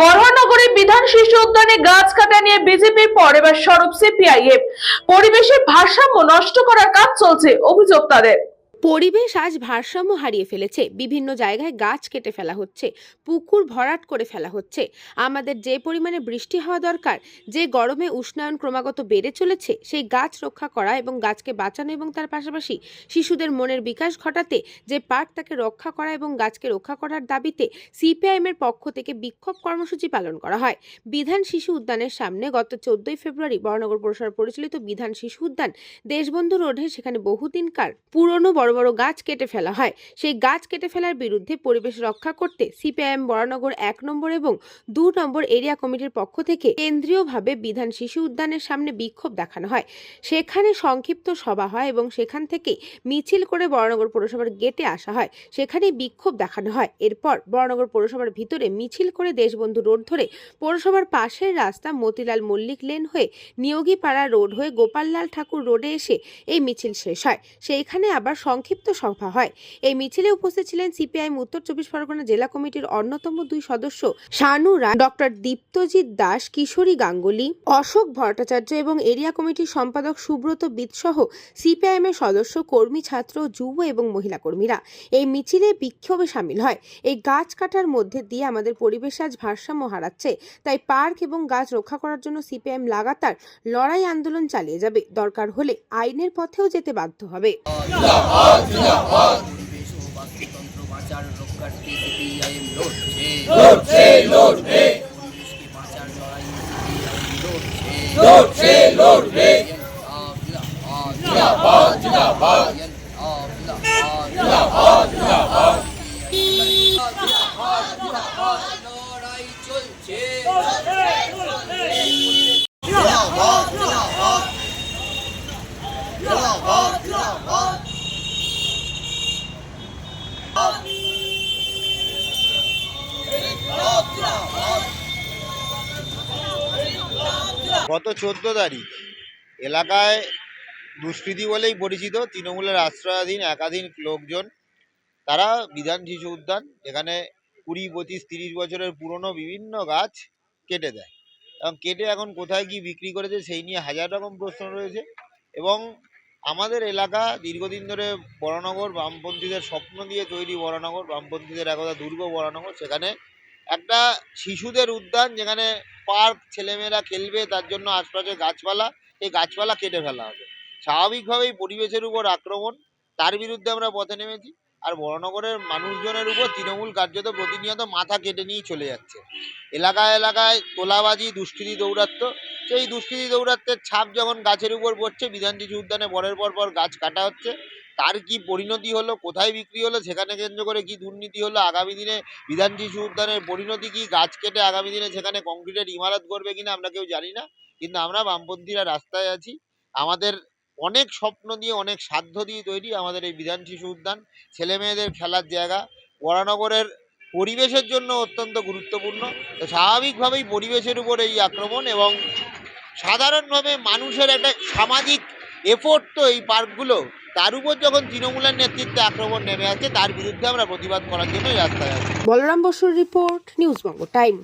বরহানগরে বিধান শিশু উদ্যানে গাছ কাটা নিয়ে বিজেপির পর এবার সরব সিপিআইএম। পরিবেশের ভারসাম্য নষ্ট করার কাজ চলছে, অভিযোগ তাদের। পরিবেশ আজ ভারসাম্য হারিয়ে ফেলেছে। বিভিন্ন জায়গায় গাছ কেটে ফেলা হচ্ছে, পুকুর ভরাট করে ফেলা হচ্ছে। আমাদের যে পরিমাণে বৃষ্টি হওয়া দরকার, যে গরমে উষ্ণায়ন ক্রমাগত বেড়ে চলেছে, সেই গাছ রক্ষা করা এবং গাছকে বাঁচানো এবং তার পাশাপাশি শিশুদের মনের বিকাশ ঘটাতে যে পার্ক তাকে রক্ষা করা এবং গাছকে রক্ষা করার দাবিতে সিপিআইএম এর পক্ষ থেকে বিক্ষোভ কর্মসূচি পালন করা হয়। বিধান শিশু উদ্যানের সামনে গত 14 ফেব্রুয়ারি বরানগর পৌরসভা পরিচালিত বিধান শিশু উদ্যান দেশবন্ধু রোডে সেখানে বহুদিনকার পুরনো বড় বড় গাছ কেটে ফেলা হয়। সেই গাছ কেটে ফেলার বিরুদ্ধে পরিবেশ রক্ষা করতে সিপিআইএম বরানগর 1 নম্বর এবং 2 নম্বর এরিয়া কমিটির পক্ষ থেকে কেন্দ্রীয়ভাবে বিধান শিশু উদ্যানের সামনে বিক্ষোভ দেখানো হয়। সেখানে সংক্ষিপ্ত সভা হয় এবং সেখান থেকে মিছিল করে বরানগর পৌরসভার গেটে আসা হয়। সেখানে বিক্ষোভ দেখানো হয়। এরপর বরানগর পৌরসভার ভিতরে মিছিল করে দেশবন্ধু রোড ধরে পৌরসভার পাশের রাস্তা মতিলাল মল্লিক লেন হয়ে নিয়োগীপাড়া রোড হয়ে গোপাললাল ঠাকুর রোডে এসে এই মিছিল শেষ হয়। সেইখানে আবার সংক্ষিপ্ত সভা হয়। এই মিছিলে উপস্থিত ছিলেন সিপিআইএম উত্তর 24 পরগনা জেলা কমিটির অন্যতম 2 সদস্য শানু রায়, ডক্টর দীপ্তজিৎ দাস, কিশোরী গাঙ্গুলি, অশোক ভট্টাচার্য এবং এরিয়া কমিটির সম্পাদক সুব্রত বিদ সহ সিপিআইএম এর সদস্য, কর্মী, ছাত্র, যুব এবং মহিলা কর্মীরা এই মিছিলে বিক্ষোভে সামিল হয়। এই গাছ কাটার মধ্যে দিয়ে আমাদের পরিবেশ আজ ভারসাম্য হারাচ্ছে, তাই পার্ক এবং গাছ রক্ষা করার জন্য সিপিআইএম লাগাতার লড়াই আন্দোলন চালিয়ে যাবে। দরকার হলে আইনের পথেও যেতে বাধ্য হবে। পরিবেশ ও বাস্তুতন্ত্র বাঁচার রক্ষার্থে সিপিআইএম লড়ছে। পরিবেশকে বাঁচার লড়াই সিপিআইএম লড়ছে। লড়াই চলছে। গত 14 তারিখ এলাকায় দুষ্কৃতী বলেই পরিচিত তৃণমূলের আশ্রয়াধীন একাধিক লোকজন তারা বিধান শিশু উদ্যান এখানে 20, 25, 30 বছরের পুরনো বিভিন্ন গাছ কেটে দেয় এবং কেটে এখন কোথায় কি বিক্রি করেছে সেই নিয়ে হাজার রকম প্রশ্ন রয়েছে। এবং আমাদের এলাকা দীর্ঘদিন ধরে বরানগর বামপন্থীদের স্বপ্ন দিয়ে তৈরি বরানগর, বামপন্থীদের একদা দুর্গ বরানগর, সেখানে একটা শিশুদের উদ্যান যেখানে পার্ক, ছেলেমেয়েরা খেলবে, তার জন্য আশপাশে গাছপালা, এই গাছপালা কেটে ফেলা হবে। স্বাভাবিকভাবেই পরিবেশের উপর আক্রমণ, তার বিরুদ্ধে আমরা পথে নেমেছি। আর বরানগরের মানুষজনের উপর তৃণমূল কার্যত প্রতিনিয়ত মাথা কেটে নিয়ে চলে যাচ্ছে। এলাকায় এলাকায় তোলাবাজি, দুষ্কৃতী দৌরাত্ম্য, সেই দুষ্কৃতী দৌরাত্ম্যের ছাপ যখন গাছের উপর পড়ছে, বিধান শিশু উদ্যানে পরের পর গাছ কাটা হচ্ছে, তার কি পরিণতি হলো, কোথায় বিক্রি হলো, সেখানে কেন্দ্র করে কি দুর্নীতি হলো, আগামী দিনে বিধান শিশু উদ্যানের পরিণতি কি, গাছ কেটে আগামী দিনে সেখানে কংক্রিটের ইমারত করবে কিনা আমরা কেউ জানি না। কিন্তু আমরা বামপন্থীরা রাস্তায় আছি। আমাদের অনেক স্বপ্ন দিয়ে, অনেক সাধ্য দিয়ে তৈরি আমাদের এই বিধান শিশু উদ্যান, ছেলে মেয়েদের খেলার জায়গা, বরানগরের পরিবেশের জন্য অত্যন্ত গুরুত্বপূর্ণ। তো স্বাভাবিকভাবেই পরিবেশের উপর এই আক্রমণ এবং সাধারণভাবে মানুষের একটা সামাজিক এফোর্ট তো এই পার্কগুলো, তার উপর যখন তৃণমূলের নেতৃত্বে আক্রমণ নেমে আছে, তার বিরুদ্ধে আমরা প্রতিবাদ করার জন্য রাস্তায় আছি। বলরাম বসুর report, news Banga time.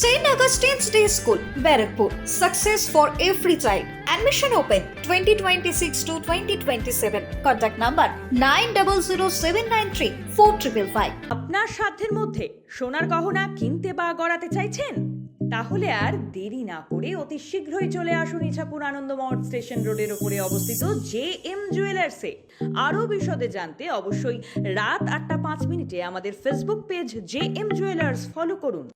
St. Augustine's Day School, Barrackpur. Success for every child. Admission open 2026 to 2027. Contact number 9007934555. আপনার সাধ্যের মধ্যে সোনার গহনা কিনতে বা গড়াতে চাইছেন? তাহলে আর দেরি না করে অতি শীঘ্রই চলে আসুন ইছাপুর আনন্দমঠ স্টেশন রোডের উপরে অবস্থিত JM জুয়েলার্সে। আরও বিশদে জানতে অবশ্যই রাত 8টা 5 মিনিটে আমাদের Facebook page JM jewellers follow করুন।